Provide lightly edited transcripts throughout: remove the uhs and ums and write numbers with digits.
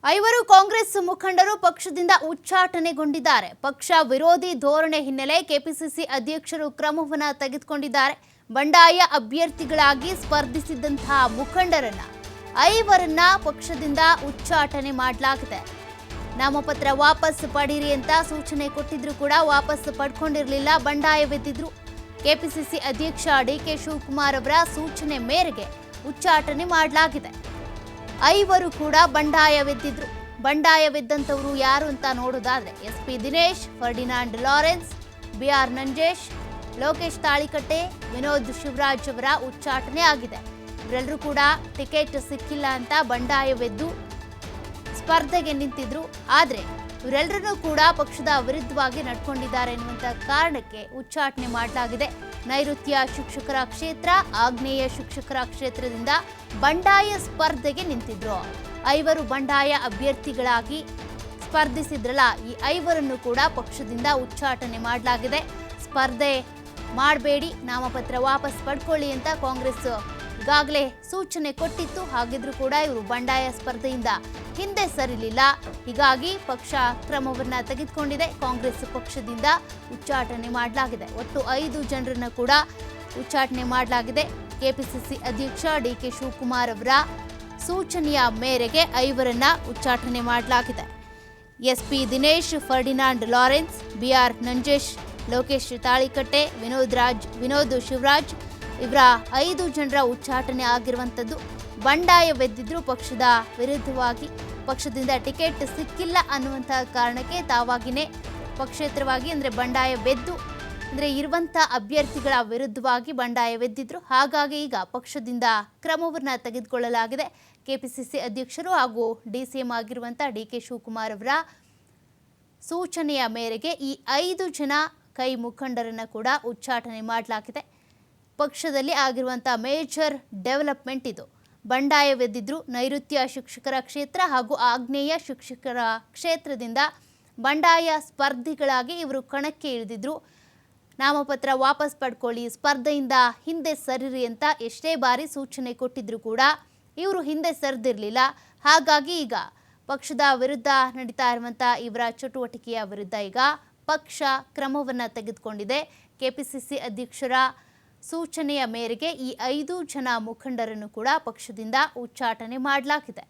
ಐವರು ಕಾಂಗ್ರೆಸ್ ಮುಖಂಡರು ಪಕ್ಷದಿಂದ ಉಚ್ಚಾಟನೆಗೊಂಡಿದ್ದಾರೆ. ಪಕ್ಷ ವಿರೋಧಿ ಧೋರಣೆ ಹಿನ್ನೆಲೆ ಕೆಪಿಸಿಸಿ ಅಧ್ಯಕ್ಷರು ಕ್ರಮವನ್ನು ತೆಗೆದುಕೊಂಡಿದ್ದಾರೆ. ಬಂಡಾಯ ಅಭ್ಯರ್ಥಿಗಳಾಗಿ ಸ್ಪರ್ಧಿಸಿದಂತಹ ಮುಖಂಡರನ್ನ ಐವರನ್ನ ಪಕ್ಷದಿಂದ ಉಚ್ಚಾಟನೆ ಮಾಡಲಾಗಿದೆ. ನಾಮಪತ್ರ ವಾಪಸ್ ಪಡೀರಿ ಅಂತ ಸೂಚನೆ ಕೊಟ್ಟಿದ್ರು ಕೂಡ ವಾಪಸ್ ಪಡ್ಕೊಂಡಿರಲಿಲ್ಲ, ಬಂಡಾಯವೆದ್ದಿದ್ರು. ಕೆಪಿಸಿಸಿ ಅಧ್ಯಕ್ಷ ಡಿಕೆ ಶಿವಕುಮಾರ್ ಅವರ ಸೂಚನೆ ಮೇರೆಗೆ ಉಚ್ಚಾಟನೆ ಮಾಡಲಾಗಿದೆ. ಐವರು ಕೂಡ ಬಂಡಾಯವೆದ್ದಿದ್ರು. ಬಂಡಾಯವೆದ್ದಂಥವರು ಯಾರು ಅಂತ ನೋಡೋದಾದ್ರೆ SP Dinesh, Ferdinand Lawrence, BR Nanjesh, Lokesh Talikatte, Vinod Shivaraj ಅವರ ಉಚ್ಚಾಟನೆ ಆಗಿದೆ. ಇವರೆಲ್ಲರೂ ಕೂಡ ಟಿಕೆಟ್ ಸಿಕ್ಕಿಲ್ಲ ಅಂತ ಬಂಡಾಯವೆದ್ದು ಸ್ಪರ್ಧೆಗೆ ನಿಂತಿದ್ರು. ಆದರೆ ಇವರೆಲ್ಲರನ್ನೂ ಕೂಡ ಪಕ್ಷದ ವಿರುದ್ಧವಾಗಿ ನಡ್ಕೊಂಡಿದ್ದಾರೆ ಎನ್ನುವಂಥ ಕಾರಣಕ್ಕೆ ಉಚ್ಚಾಟನೆ ಮಾಡಲಾಗಿದೆ. ನೈಋತ್ಯ ಶಿಕ್ಷಕರ ಕ್ಷೇತ್ರ, ಆಗ್ನೇಯ ಶಿಕ್ಷಕರ ಕ್ಷೇತ್ರದಿಂದ ಬಂಡಾಯ ಸ್ಪರ್ಧೆಗೆ ನಿಂತಿದ್ರು. ಐವರು ಬಂಡಾಯ ಅಭ್ಯರ್ಥಿಗಳಾಗಿ ಸ್ಪರ್ಧಿಸಿದ್ರಲ್ಲ, ಈ ಐವರನ್ನು ಕೂಡ ಪಕ್ಷದಿಂದ ಉಚ್ಚಾಟನೆ ಮಾಡಲಾಗಿದೆ. ಸ್ಪರ್ಧೆ ಮಾಡಬೇಡಿ, ನಾಮಪತ್ರ ವಾಪಸ್ ಪಡ್ಕೊಳ್ಳಿ ಅಂತ ಕಾಂಗ್ರೆಸ್ ಈಗಾಗಲೇ ಸೂಚನೆ ಕೊಟ್ಟಿತ್ತು. ಹಾಗಿದ್ರೂ ಕೂಡ ಇವರು ಬಂಡಾಯ ಸ್ಪರ್ಧೆಯಿಂದ ಹಿಂದೆ ಸರಿಲಿಲ್ಲ. ಹೀಗಾಗಿ ಪಕ್ಷ ಕ್ರಮವನ್ನ ತೆಗೆದುಕೊಂಡಿದೆ. ಕಾಂಗ್ರೆಸ್ ಪಕ್ಷದಿಂದ ಉಚ್ಚಾಟನೆ ಮಾಡಲಾಗಿದೆ. ಒಟ್ಟು 5 ಜನರನ್ನ ಕೂಡ ಉಚ್ಚಾಟನೆ ಮಾಡಲಾಗಿದೆ. ಕೆಪಿಸಿಸಿ ಅಧ್ಯಕ್ಷ ಡಿಕೆ ಶಿವಕುಮಾರ್ ಅವರ ಸೂಚನೆಯ ಮೇರೆಗೆ ಐವರನ್ನ ಉಚ್ಚಾಟನೆ ಮಾಡಲಾಗಿದೆ. SP Dinesh, Ferdinand Lawrence, BR Nanjesh, Lokesh Talikatte, Vinod Shivaraj ಇವರ 5 ಜನರ ಉಚ್ಚಾಟನೆ ಆಗಿರುವಂಥದ್ದು. ಬಂಡಾಯವೆದ್ದಿದ್ರು ಪಕ್ಷದ ವಿರುದ್ಧವಾಗಿ. ಪಕ್ಷದಿಂದ ಟಿಕೆಟ್ ಸಿಕ್ಕಿಲ್ಲ ಅನ್ನುವಂಥ ಕಾರಣಕ್ಕೆ ತಾವಾಗಿನೇ ಪಕ್ಷೇತರವಾಗಿ ಅಂದರೆ ಬಂಡಾಯವೆದ್ದು ಅಂದರೆ ಇರುವಂಥ ಅಭ್ಯರ್ಥಿಗಳ ವಿರುದ್ಧವಾಗಿ ಬಂಡಾಯವೆದ್ದಿದ್ರು. ಹಾಗಾಗಿ ಈಗ ಪಕ್ಷದಿಂದ ಕ್ರಮವನ್ನು ತೆಗೆದುಕೊಳ್ಳಲಾಗಿದೆ. ಕೆಪಿಸಿಸಿ ಅಧ್ಯಕ್ಷರು ಹಾಗೂ ಡಿಸಿಎಂ ಆಗಿರುವಂಥ ಡಿಕೆ ಶಿವಕುಮಾರ್ ಅವರ ಸೂಚನೆಯ ಮೇರೆಗೆ ಈ 5 ಜನ ಕೈ ಮುಖಂಡರನ್ನು ಕೂಡ ಉಚ್ಚಾಟನೆ ಮಾಡಲಾಗಿದೆ. ಪಕ್ಷದಲ್ಲಿ ಆಗಿರುವಂಥ ಮೇಜರ್ ಡೆವಲಪ್ಮೆಂಟ್ ಇದು. ಬಂಡಾಯವೆದ್ದಿದ್ರು. ನೈಋತ್ಯ ಶಿಕ್ಷಕರ ಕ್ಷೇತ್ರ ಹಾಗೂ ಆಗ್ನೇಯ ಶಿಕ್ಷಕರ ಕ್ಷೇತ್ರದಿಂದ ಬಂಡಾಯ ಸ್ಪರ್ಧಿಗಳಾಗಿ ಇವರು ಕಣಕ್ಕೆ ಇಳಿದಿದ್ರು. ನಾಮಪತ್ರ ವಾಪಸ್ ಪಡ್ಕೊಳ್ಳಿ, ಸ್ಪರ್ಧೆಯಿಂದ ಹಿಂದೆ ಸರಿರಿ ಅಂತ ಎಷ್ಟೇ ಬಾರಿ ಸೂಚನೆ ಕೊಟ್ಟಿದ್ರು ಕೂಡ ಇವರು ಹಿಂದೆ ಸರಿದಿರಲಿಲ್ಲ. ಹಾಗಾಗಿ ಈಗ ಪಕ್ಷದ ವಿರುದ್ಧ ನಡೀತಾ ಇರುವಂಥ ಇವರ ಚಟುವಟಿಕೆಯ ವಿರುದ್ಧ ಈಗ ಪಕ್ಷ ಕ್ರಮವನ್ನು ತೆಗೆದುಕೊಂಡಿದೆ. ಕೆಪಿಸಿಸಿ ಅಧ್ಯಕ್ಷರ ಸೂಚನೆಯ ಮೇರೆಗೆ ಈ 5 ಜನ ಮುಖಂಡರನ್ನು ಕೂಡ ಪಕ್ಷದಿಂದ ಉಚ್ಚಾಟನೆ ಮಾಡಲಾಗಿದೆ.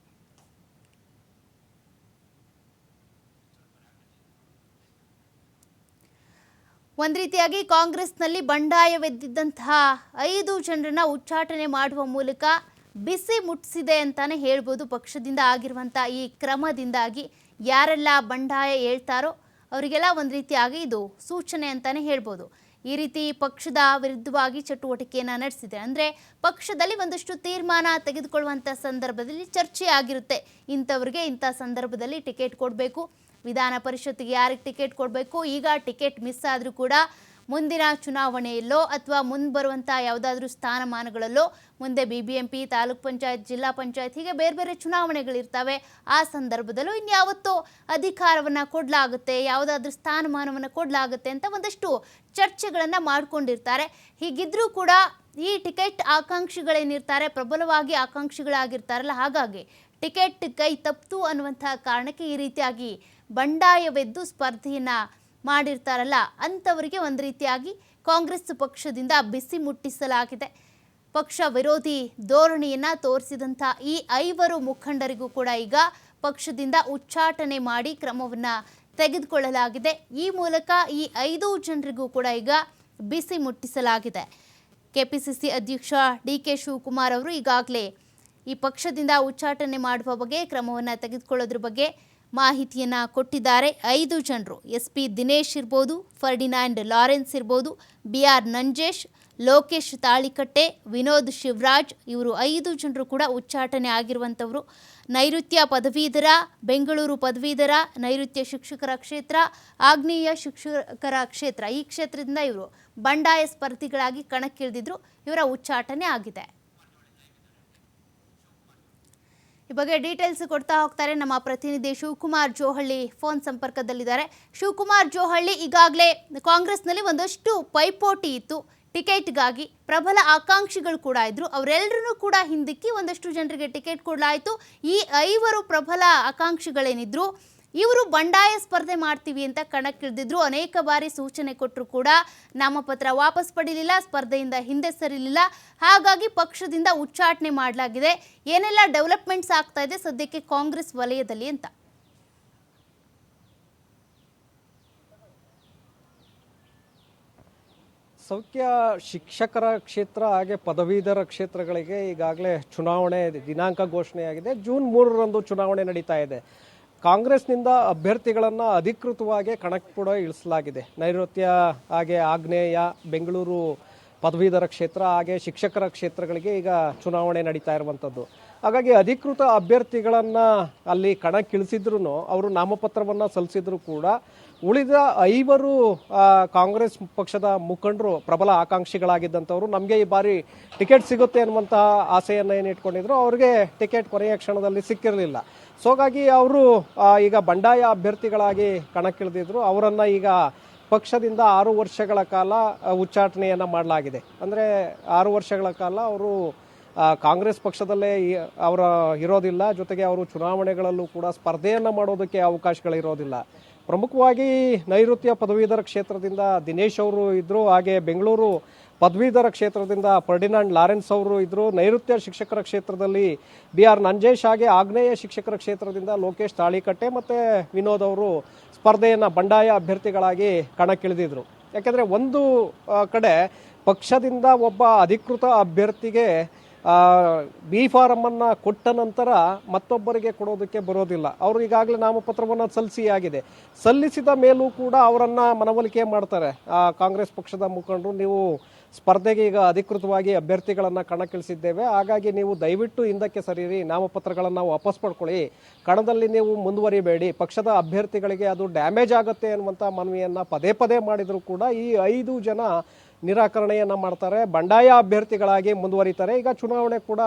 ಒಂದು ರೀತಿಯಾಗಿ ಕಾಂಗ್ರೆಸ್ನಲ್ಲಿ ಬಂಡಾಯವೆದ್ದಿದ್ದಂತಹ 5 ಜನರನ್ನ ಉಚ್ಚಾಟನೆ ಮಾಡುವ ಮೂಲಕ ಬಿಸಿ ಮುಟ್ಟಿಸಿದೆ ಅಂತಾನೆ ಹೇಳ್ಬೋದು. ಪಕ್ಷದಿಂದ ಆಗಿರುವಂಥ ಈ ಕ್ರಮದಿಂದಾಗಿ ಯಾರೆಲ್ಲ ಬಂಡಾಯ ಹೇಳ್ತಾರೋ ಅವರಿಗೆಲ್ಲ ಒಂದು ರೀತಿಯಾಗಿ ಇದು ಸೂಚನೆ ಅಂತಾನೆ ಹೇಳ್ಬೋದು. ಈ ರೀತಿ ಪಕ್ಷದ ವಿರುದ್ಧವಾಗಿ ಚಟುವಟಿಕೆಯನ್ನು ನಡೆಸಿದೆ ಅಂದರೆ ಪಕ್ಷದಲ್ಲಿ ಒಂದಷ್ಟು ತೀರ್ಮಾನ ತೆಗೆದುಕೊಳ್ಳುವಂಥ ಸಂದರ್ಭದಲ್ಲಿ ಚರ್ಚೆ ಆಗಿರುತ್ತೆ. ಇಂಥವ್ರಿಗೆ ಇಂಥ ಸಂದರ್ಭದಲ್ಲಿ ಟಿಕೆಟ್ ಕೊಡಬೇಕು, ವಿಧಾನ ಪರಿಷತ್ತಿಗೆ ಯಾರಿಗೆ ಟಿಕೆಟ್ ಕೊಡಬೇಕು, ಈಗ ಟಿಕೆಟ್ ಮಿಸ್ ಆದರೂ ಕೂಡ ಮುಂದಿನ ಚುನಾವಣೆಯಲ್ಲೋ ಅಥವಾ ಮುಂದೆ ಬರುವಂಥ ಯಾವುದಾದ್ರೂ ಸ್ಥಾನಮಾನಗಳಲ್ಲೋ, ಮುಂದೆ BBMP, ತಾಲೂಕ್ ಪಂಚಾಯತ್, ಜಿಲ್ಲಾ ಪಂಚಾಯತ್ ಹೀಗೆ ಬೇರೆ ಬೇರೆ ಚುನಾವಣೆಗಳಿರ್ತವೆ. ಆ ಸಂದರ್ಭದಲ್ಲೂ ಇನ್ಯಾವತ್ತೋ ಅಧಿಕಾರವನ್ನು ಕೊಡಲಾಗುತ್ತೆ, ಯಾವುದಾದ್ರೂ ಸ್ಥಾನಮಾನವನ್ನು ಕೊಡಲಾಗುತ್ತೆ ಅಂತ ಒಂದಷ್ಟು ಚರ್ಚೆಗಳನ್ನು ಮಾಡ್ಕೊಂಡಿರ್ತಾರೆ. ಹೀಗಿದ್ರೂ ಕೂಡ ಈ ಟಿಕೆಟ್ ಆಕಾಂಕ್ಷಿಗಳೇನಿರ್ತಾರೆ, ಪ್ರಬಲವಾಗಿ ಆಕಾಂಕ್ಷಿಗಳಾಗಿರ್ತಾರಲ್ಲ, ಹಾಗಾಗಿ ಟಿಕೆಟ್ ಕೈ ತಪ್ಪಿತು ಅನ್ನುವಂಥ ಕಾರಣಕ್ಕೆ ಈ ರೀತಿಯಾಗಿ ಬಂಡಾಯವೆದ್ದು ಸ್ಪರ್ಧೆಯನ್ನು ಮಾಡಿರ್ತಾರಲ್ಲ ಅಂಥವರಿಗೆ ಒಂದು ರೀತಿಯಾಗಿ ಕಾಂಗ್ರೆಸ್ ಪಕ್ಷದಿಂದ ಬಿಸಿ ಮುಟ್ಟಿಸಲಾಗಿದೆ. ಪಕ್ಷ ವಿರೋಧಿ ಧೋರಣೆಯನ್ನು ತೋರಿಸಿದಂಥ ಈ 5 ಮುಖಂಡರಿಗೂ ಕೂಡ ಈಗ ಪಕ್ಷದಿಂದ ಉಚ್ಚಾಟನೆ ಮಾಡಿ ಕ್ರಮವನ್ನು ತೆಗೆದುಕೊಳ್ಳಲಾಗಿದೆ. ಈ ಮೂಲಕ ಈ 5 ಜನರಿಗೂ ಕೂಡ ಈಗ ಬಿಸಿ ಮುಟ್ಟಿಸಲಾಗಿದೆ. ಕೆಪಿಸಿಸಿ ಅಧ್ಯಕ್ಷ ಡಿಕೆ ಶಿವಕುಮಾರ್ ಅವರು ಈಗಾಗಲೇ ಈ ಪಕ್ಷದಿಂದ ಉಚ್ಚಾಟನೆ ಮಾಡುವ ಬಗ್ಗೆ, ಕ್ರಮವನ್ನು ತೆಗೆದುಕೊಳ್ಳೋದ್ರ ಬಗ್ಗೆ ಮಾಹಿತಿಯನ್ನು ಕೊಟ್ಟಿದ್ದಾರೆ. 5 ಜನರು ಎಸ್ಪಿ ದಿನೇಶ್ ಇರ್ಬೋದು, ಫರ್ಡಿನಾಂಡ್ ಲಾರೆನ್ಸ್ ಇರ್ಬೋದು, ಬಿಆರ್ ನಂಜೇಶ್, ಲೋಕೇಶ್ ತಾಳಿಕಟ್ಟೆ, ವಿನೋದ್ ಶಿವರಾಜ್ ಇವರು 5 ಜನರು ಕೂಡ ಉಚ್ಚಾಟನೆ ಆಗಿರುವಂಥವರು. ನೈಋತ್ಯ ಪದವೀಧರ, ಬೆಂಗಳೂರು ಪದವೀಧರ, ನೈಋತ್ಯ ಶಿಕ್ಷಕರ ಕ್ಷೇತ್ರ, ಆಗ್ನೇಯ ಶಿಕ್ಷಕರ ಕ್ಷೇತ್ರ, ಈ ಕ್ಷೇತ್ರದಿಂದ ಇವರು ಬಂಡಾಯ ಸ್ಪರ್ಧಿಗಳಾಗಿ ಕಣಕ್ಕಿಳಿದಿದ್ರು. ಇವರ ಉಚ್ಚಾಟನೆ ಆಗಿದೆ. ಈ ಬಗ್ಗೆ ಡೀಟೇಲ್ಸ್ ಕೊಡ್ತಾ ಹೋಗ್ತಾರೆ ನಮ್ಮ ಪ್ರತಿನಿಧಿ ಶಿವಕುಮಾರ್ ಜೋಹಳ್ಳಿ ಫೋನ್ ಸಂಪರ್ಕದಲ್ಲಿದ್ದಾರೆ. ಶಿವಕುಮಾರ್ ಜೋಹಳ್ಳಿ, ಈಗಾಗಲೇ ಕಾಂಗ್ರೆಸ್ನಲ್ಲಿ ಒಂದಷ್ಟು ಪೈಪೋಟಿ ಇತ್ತು. ಟಿಕೆಟ್ಗಾಗಿ ಪ್ರಬಲ ಆಕಾಂಕ್ಷಿಗಳು ಕೂಡ ಇದ್ರು. ಅವರೆಲ್ಲರೂ ಕೂಡ ಹಿಂದಿಕ್ಕಿ ಒಂದಷ್ಟು ಜನರಿಗೆ ಟಿಕೆಟ್ ಕೊಡಲಾಯಿತು. ಈ 5 ಪ್ರಬಲ ಆಕಾಂಕ್ಷಿಗಳೇನಿದ್ರು ಇವರು ಬಂಡಾಯ ಸ್ಪರ್ಧೆ ಮಾಡ್ತೀವಿ ಅಂತ ಕಣಕ್ಕಿಳಿದಿದ್ರು. ಅನೇಕ ಬಾರಿ ಸೂಚನೆ ಕೊಟ್ಟರು ಕೂಡ ನಾಮಪತ್ರ ವಾಪಸ್ ಪಡೀಲಿಲ್ಲ, ಸ್ಪರ್ಧೆಯಿಂದ ಹಿಂದೆ ಸರಿಲಿಲ್ಲ. ಹಾಗಾಗಿ ಪಕ್ಷದಿಂದ ಉಚ್ಚಾಟನೆ ಮಾಡಲಾಗಿದೆ. ಏನೆಲ್ಲ ಡೆವಲಪ್ಮೆಂಟ್ಸ್ ಆಗ್ತಾ ಇದೆ ಸದ್ಯಕ್ಕೆ ಕಾಂಗ್ರೆಸ್ ವಲಯದಲ್ಲಿ ಅಂತ. ಸೌಖ್ಯ, ಶಿಕ್ಷಕರ ಕ್ಷೇತ್ರ ಹಾಗೆ ಪದವೀಧರ ಕ್ಷೇತ್ರಗಳಿಗೆ ಈಗಾಗಲೇ ಚುನಾವಣೆ ದಿನಾಂಕ ಘೋಷಣೆಯಾಗಿದೆ. ಜೂನ್ 3ರಂದು ಚುನಾವಣೆ ನಡೀತಾ ಇದೆ. ಕಾಂಗ್ರೆಸ್ನಿಂದ ಅಭ್ಯರ್ಥಿಗಳನ್ನು ಅಧಿಕೃತವಾಗಿ ಕಣಕ್ಕೆ ಕೂಡ ಇಳಿಸಲಾಗಿದೆ. ನೈಋತ್ಯ ಹಾಗೆ ಆಗ್ನೇಯ, ಬೆಂಗಳೂರು ಪದವೀಧರ ಕ್ಷೇತ್ರ ಹಾಗೆ ಶಿಕ್ಷಕರ ಕ್ಷೇತ್ರಗಳಿಗೆ ಈಗ ಚುನಾವಣೆ ನಡೀತಾ ಇರುವಂಥದ್ದು. ಹಾಗಾಗಿ ಅಧಿಕೃತ ಅಭ್ಯರ್ಥಿಗಳನ್ನು ಅಲ್ಲಿ ಕಣಕ್ಕಿಳಿಸಿದ್ರು, ಅವರು ನಾಮಪತ್ರವನ್ನು ಸಲ್ಲಿಸಿದ್ರು ಕೂಡ ಉಳಿದ 5 ಕಾಂಗ್ರೆಸ್ ಪಕ್ಷದ ಮುಖಂಡರು ಪ್ರಬಲ ಆಕಾಂಕ್ಷಿಗಳಾಗಿದ್ದಂಥವ್ರು ನಮಗೆ ಈ ಬಾರಿ ಟಿಕೆಟ್ ಸಿಗುತ್ತೆ ಅನ್ನುವಂತಹ ಆಸೆಯನ್ನು ಏನು ಇಟ್ಕೊಂಡಿದ್ರು, ಅವ್ರಿಗೆ ಟಿಕೆಟ್ ಕೊನೆಯ ಕ್ಷಣದಲ್ಲಿ ಸಿಕ್ಕಿರಲಿಲ್ಲ. ಸೊ ಹಾಗಾಗಿ ಅವರು ಈಗ ಬಂಡಾಯ ಅಭ್ಯರ್ಥಿಗಳಾಗಿ ಕಣಕ್ಕಿಳಿದಿದ್ರು. ಅವರನ್ನು ಈಗ ಪಕ್ಷದಿಂದ 6 ವರ್ಷಗಳ ಕಾಲ ಉಚ್ಚಾಟನೆಯನ್ನು ಮಾಡಲಾಗಿದೆ. ಅಂದರೆ 6 ವರ್ಷಗಳ ಕಾಲ ಅವರು ಕಾಂಗ್ರೆಸ್ ಪಕ್ಷದಲ್ಲೇ ಅವರ ಇರೋದಿಲ್ಲ. ಜೊತೆಗೆ ಅವರು ಚುನಾವಣೆಗಳಲ್ಲೂ ಕೂಡ ಸ್ಪರ್ಧೆಯನ್ನು ಮಾಡೋದಕ್ಕೆ ಅವಕಾಶಗಳಿರೋದಿಲ್ಲ. ಪ್ರಮುಖವಾಗಿ ನೈಋತ್ಯ ಪದವೀಧರ ಕ್ಷೇತ್ರದಿಂದ ದಿನೇಶ್ ಅವರು ಇದ್ದರು. ಹಾಗೆ ಬೆಂಗಳೂರು ಪದವೀಧರ ಕ್ಷೇತ್ರದಿಂದ ಫರ್ಡಿನಾಂಡ್ ಲಾರೆನ್ಸ್ ಅವರು ಇದ್ದರು. ನೈಋತ್ಯ ಶಿಕ್ಷಕರ ಕ್ಷೇತ್ರದಲ್ಲಿ BR ನಂಜೇಶ್, ಹಾಗೆ ಆಗ್ನೇಯ ಶಿಕ್ಷಕರ ಕ್ಷೇತ್ರದಿಂದ ಲೋಕೇಶ್ ತಾಳಿಕಟ್ಟೆ ಮತ್ತು ವಿನೋದ್ ಅವರು ಸ್ಪರ್ಧೆಯನ್ನು ಬಂಡಾಯ ಅಭ್ಯರ್ಥಿಗಳಾಗಿ ಕಣಕ್ಕಿಳಿದಿದ್ರು. ಯಾಕೆಂದರೆ ಒಂದು ಕಡೆ ಪಕ್ಷದಿಂದ ಒಬ್ಬ ಅಧಿಕೃತ ಅಭ್ಯರ್ಥಿಗೆ ಬಿ ಫಾರಮನ್ನು ಕೊಟ್ಟ ನಂತರ ಮತ್ತೊಬ್ಬರಿಗೆ ಕೊಡೋದಕ್ಕೆ ಬರೋದಿಲ್ಲ. ಅವರು ಈಗಾಗಲೇ ನಾಮಪತ್ರವನ್ನು ಸಲ್ಲಿಸಿದ ಮೇಲೂ ಕೂಡ ಅವರನ್ನು ಮನವೊಲಿಕೆ ಮಾಡ್ತಾರೆ ಕಾಂಗ್ರೆಸ್ ಪಕ್ಷದ ಮುಖಂಡರು. ನೀವು ಸ್ಪರ್ಧೆಗೆ ಈಗ ಅಧಿಕೃತವಾಗಿ ಅಭ್ಯರ್ಥಿಗಳನ್ನು ಕಣಕ್ಕಿಳಿಸಿದ್ದೇವೆ, ಹಾಗಾಗಿ ನೀವು ದಯವಿಟ್ಟು ಹಿಂದಕ್ಕೆ ಸರಿಯಿರಿ, ನಾಮಪತ್ರಗಳನ್ನು ವಾಪಸ್ ಪಡ್ಕೊಳ್ಳಿ, ಕಣದಲ್ಲಿ ನೀವು ಮುಂದುವರಿಬೇಡಿ, ಪಕ್ಷದ ಅಭ್ಯರ್ಥಿಗಳಿಗೆ ಅದು ಡ್ಯಾಮೇಜ್ ಆಗುತ್ತೆ ಅನ್ನುವಂಥ ಮನವಿಯನ್ನು ಪದೇ ಪದೇ ಮಾಡಿದರೂ ಕೂಡ ಈ 5 ಜನ ನಿರಾಕರಣೆಯನ್ನು ಮಾಡ್ತಾರೆ, ಬಂಡಾಯ ಅಭ್ಯರ್ಥಿಗಳಾಗಿ ಮುಂದುವರಿತಾರೆ. ಈಗ ಚುನಾವಣೆ ಕೂಡ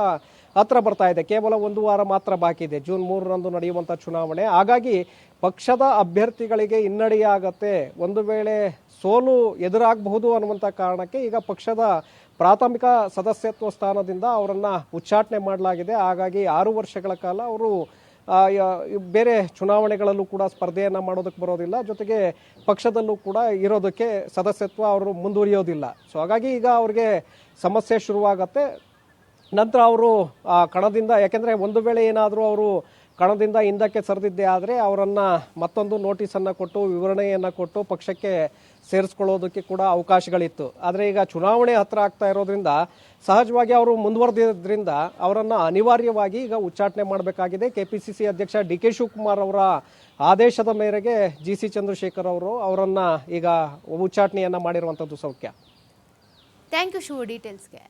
ಹತ್ರ ಬರ್ತಾ ಇದೆ. ಕೇವಲ 1 ವಾರ ಮಾತ್ರ ಬಾಕಿ ಇದೆ, ಜೂನ್ 3ರಂದು ನಡೆಯುವಂಥ ಚುನಾವಣೆ. ಹಾಗಾಗಿ ಪಕ್ಷದ ಅಭ್ಯರ್ಥಿಗಳಿಗೆ ಹಿನ್ನಡೆಯಾಗತ್ತೆ, ಒಂದು ವೇಳೆ ಸೋಲು ಎದುರಾಗಬಹುದು ಅನ್ನುವಂಥ ಕಾರಣಕ್ಕೆ ಈಗ ಪಕ್ಷದ ಪ್ರಾಥಮಿಕ ಸದಸ್ಯತ್ವ ಸ್ಥಾನದಿಂದ ಅವರನ್ನು ಉಚ್ಚಾಟನೆ ಮಾಡಲಾಗಿದೆ. ಹಾಗಾಗಿ 6 ವರ್ಷಗಳ ಕಾಲ ಅವರು ಬೇರೆ ಚುನಾವಣೆಗಳಲ್ಲೂ ಕೂಡ ಸ್ಪರ್ಧೆಯನ್ನು ಮಾಡೋದಕ್ಕೆ ಬರೋದಿಲ್ಲ, ಜೊತೆಗೆ ಪಕ್ಷದಲ್ಲೂ ಕೂಡ ಇರೋದಕ್ಕೆ ಸದಸ್ಯತ್ವ ಅವರು ಮುಂದುವರಿಯೋದಿಲ್ಲ. ಸೊ ಹಾಗಾಗಿ ಈಗ ಅವ್ರಿಗೆ ಸಮಸ್ಯೆ ಶುರುವಾಗತ್ತೆ. ನಂತರ ಅವರು ಕಣದಿಂದ, ಯಾಕೆಂದರೆ ಒಂದು ವೇಳೆ ಏನಾದರೂ ಅವರು ಕಣದಿಂದ ಹಿಂದಕ್ಕೆ ಸರಿದಿದ್ದೇ ಆದರೆ ಅವರನ್ನು ಮತ್ತೊಂದು ನೋಟಿಸನ್ನು ಕೊಟ್ಟು ವಿವರಣೆಯನ್ನು ಕೊಟ್ಟು ಪಕ್ಷಕ್ಕೆ ಸೇರಿಸ್ಕೊಳ್ಳೋದಕ್ಕೆ ಕೂಡ ಅವಕಾಶಗಳಿತ್ತು. ಆದರೆ ಈಗ ಚುನಾವಣೆ ಹತ್ರ ಆಗ್ತಾ ಇರೋದ್ರಿಂದ ಸಹಜವಾಗಿ ಅವರು ಮುಂದುವರೆದಿದ್ದರಿಂದ ಅವರನ್ನು ಅನಿವಾರ್ಯವಾಗಿ ಈಗ ಉಚ್ಚಾಟನೆ ಮಾಡಬೇಕಾಗಿದೆ. KPCC ಅಧ್ಯಕ್ಷ DK ಶಿವಕುಮಾರ್ ಅವರ ಆದೇಶದ ಮೇರೆಗೆ GC ಚಂದ್ರಶೇಖರ್ ಅವರು ಅವರನ್ನು ಈಗ ಉಚ್ಚಾಟನೆಯನ್ನು ಮಾಡಿರುವಂಥದ್ದು. ಸೌಖ್ಯ, ಥ್ಯಾಂಕ್ ಯು ಶಿವ ಡೀಟೇಲ್ಸ್ಗೆ.